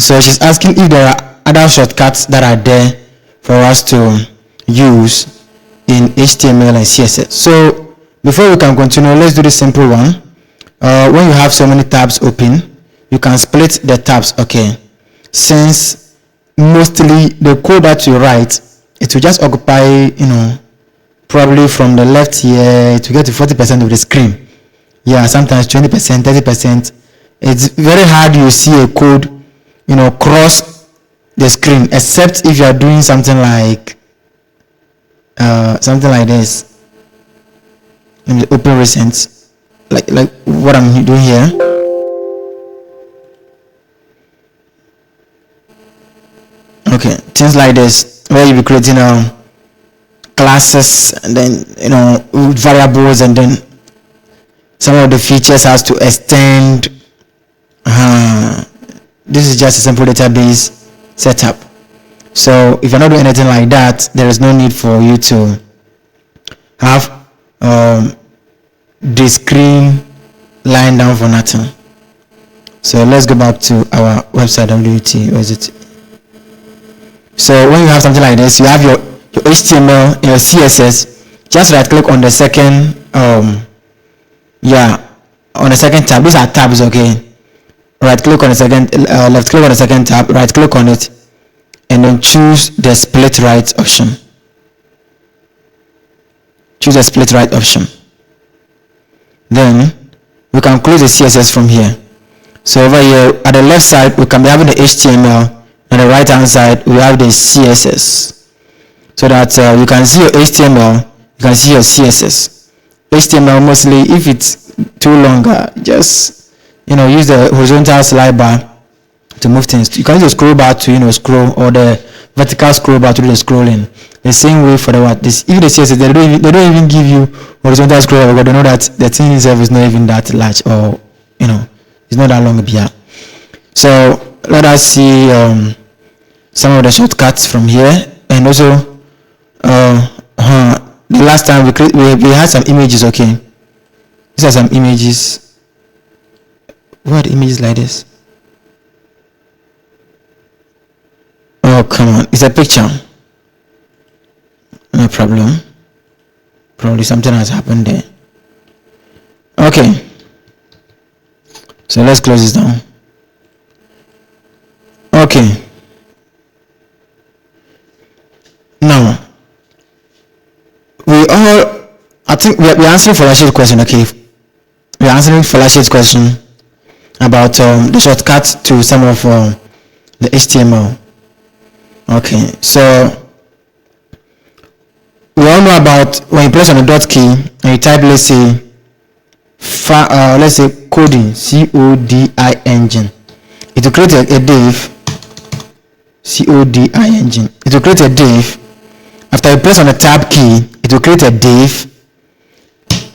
So she's asking if there are other shortcuts that are there for us to use in HTML and CSS. So before we can continue, let's do the simple one. When you have so many tabs open, you can split the tabs. Okay, since mostly the code that you write, it will just occupy, probably from the left here to get to 40% of the screen. Yeah, sometimes 20%, 30%. It's very hard you see a code, cross the screen, except if you are doing something like this. Let me open recent, like what I'm doing here. Okay, things like this, where you be creating classes and then variables, and then some of the features has to extend. This is just a simple database setup. So if you're not doing anything like that, there is no need for you to have the screen lying down for nothing. So let's go back to our website, WT. Where is it? So when you have something like this, you have your HTML, your CSS. Just right click on the second on the second tab. These are tabs, okay? Right click on the second, left click on the second tab, right click on it, and then choose the split right option. Choose the split right option. Then we can close the CSS from here. So over here at the left side we can be having the HTML, and the right hand side we have the CSS, so that you can see your HTML, you can see your CSS. HTML mostly, if it's too long, just use the horizontal slide bar to move things. You can use the scroll bar to scroll, or the vertical scroll bar to do the scrolling. The same way for the what this, if the CSS they don't even give you horizontal scroll, but they know that the thing itself is not even that large, or it's not that long here. So let us see some of the shortcuts from here. And also the last time we had some images. Okay, these are some images. What images like this? Oh, come on, it's a picture. No problem. Probably something has happened there. Okay, so let's close this down. Okay, now I think we're answering Folash's question. Okay, we're answering Folash's question about the shortcuts to some of the HTML. Okay, so we all know about when you press on the dot key and you type, let's say coding, CODING, it will create a div. CODING, it will create a div. After you press on the tab key, it will create a div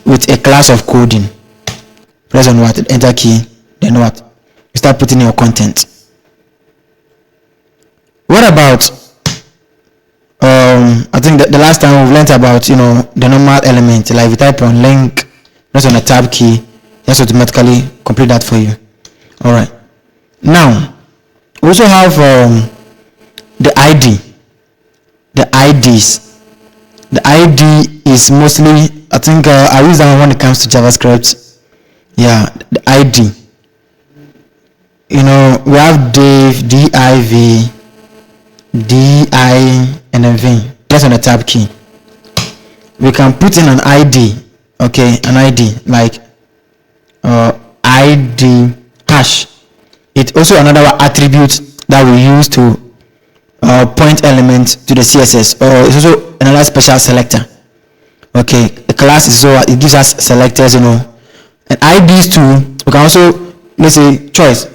with a class of coding. Press on what? Enter key. Then what? You start putting your content. What about I think the last time we've learned about the normal element, like if you type on link, press on the tab key, just automatically complete that for you. All right. Now we also have the ID. The IDs. The ID is mostly, I think I use that when it comes to JavaScript. Yeah, the ID. We have div, div, di, and then v. Press on the tab key. We can put in an ID. Okay, an ID like ID hash. It's also another attribute that we use to point element to the CSS, or it's also another special selector. Okay, the class is so it gives us selectors, and IDs too. We can also, let's say, choice.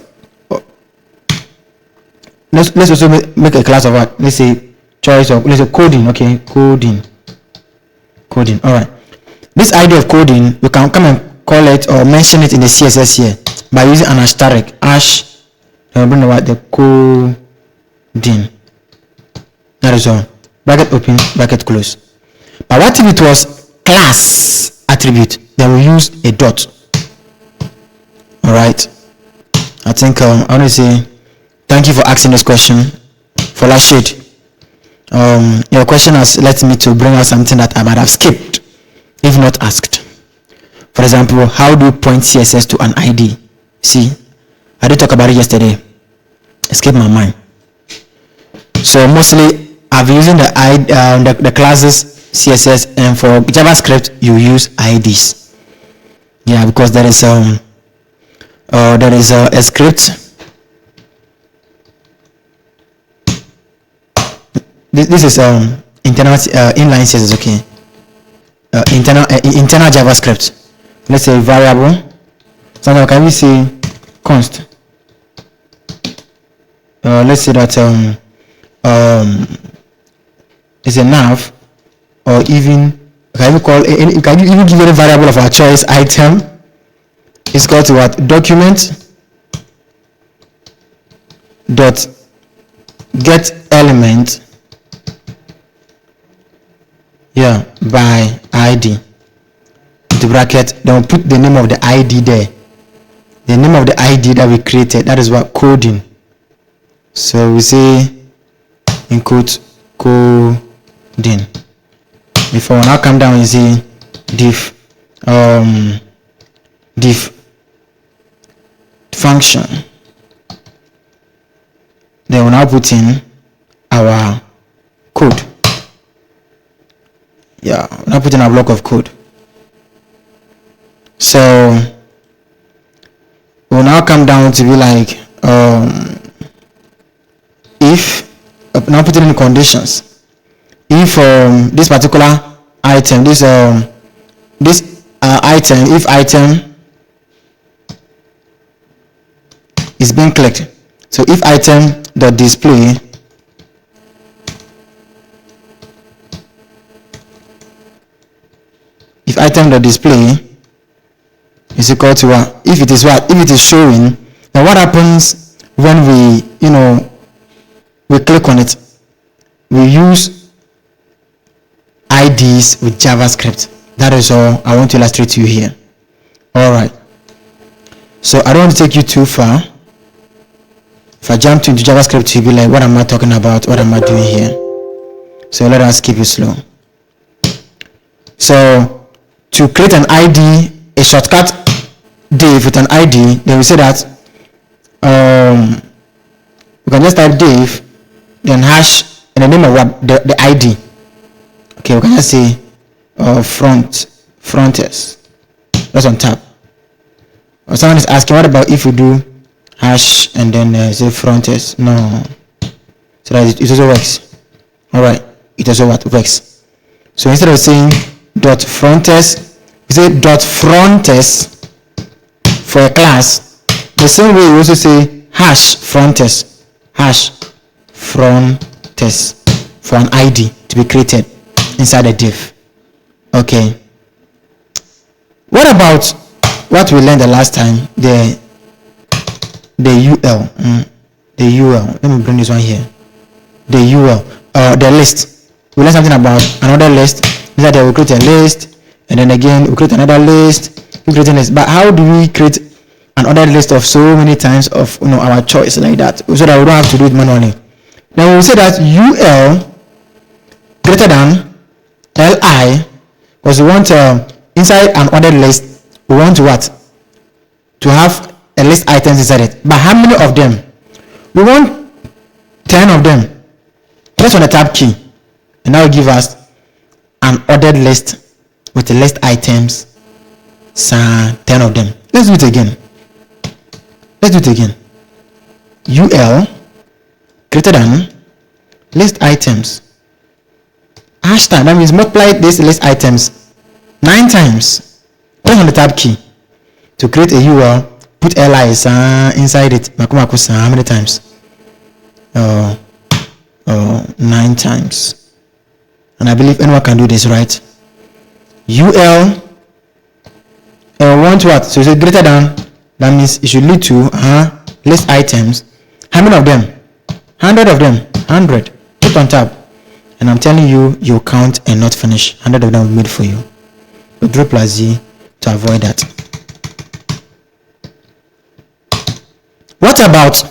Let's also make a class of what? Let's say choice of, let's say, coding. Okay, coding. All right. This ID of coding, you can come and call it or mention it in the CSS here by using an asterisk. Bring the coding. That is all. Bracket open, bracket close. But what if it was class attribute? Then we use a dot. All right. I think I want to say Thank you for asking this question. For Rashid, your question has led me to bring out something that I might have skipped if not asked. For example, how do you point CSS to an ID? See, I did talk about it yesterday. Escaped my mind. So mostly I've been using the classes CSS, and for JavaScript you use IDs. Yeah, because there is a script. This is internal inline CSS. Okay, internal JavaScript. Let's say variable. So can we say const? Let's say that is a nav, or even can you call can you even give any variable of our choice item? It's called to what? Document dot get element, yeah, by ID into bracket. Then we'll put the name of the ID there, the name of the ID that we created. That is what coding. So we say in quote coding. Before now come down and say div function. Then we'll now put in our code. Yeah, we'll now put in a block of code. So we'll now come down to be like if now put it in conditions. If this particular item, this item, if item is being clicked, so if item dot display is equal to what? If it is what? If it is showing, then what happens when we click on it? We use IDs with JavaScript. That is all I want to illustrate to you here. Alright. So I don't want to take you too far. If I jump into JavaScript, you'll be like, what am I talking about? What am I doing here? So let us keep it slow. So to create an ID, a shortcut div with an ID, then we say that we can just type div, then hash, and the name of what? The ID. Okay, we can just say frontend. That's on top. Or someone is asking, what about if you do hash and then say frontend? No. So that it also works. Alright, it also works. So instead of saying dot frontend, we say dot frontend for a class. The same way we also say hash frontend for an ID to be created inside a div. Okay. What about what we learned the last time? The UL. The UL. Let me bring this one here. The UL. The list. We learned something about another list. That we create a list, and then again we create another list. We create a list. But how do we create another list of so many times of our choice like that, so that we don't have to do it manually? Now we say that UL greater than LI, because we want inside an ordered list, we want to what? To have a list items inside it. But how many of them? We want 10 of them. Press on the tab key, and that will give us an ordered list with the list items, 10 of them. Let's do it again. UL greater than list items. Hashtag, that means multiply this list items 9 times. Press on the tab key to create a UL. Put li inside it. How many times? 9 times. And I believe anyone can do this, right? UL want what? So it's greater than. That means it should lead to list items. How many of them? 100 of them. 100. Put on tab. And I'm telling you, you'll count and not finish. 100 of them will be made for you. Control plus Z to avoid that. What about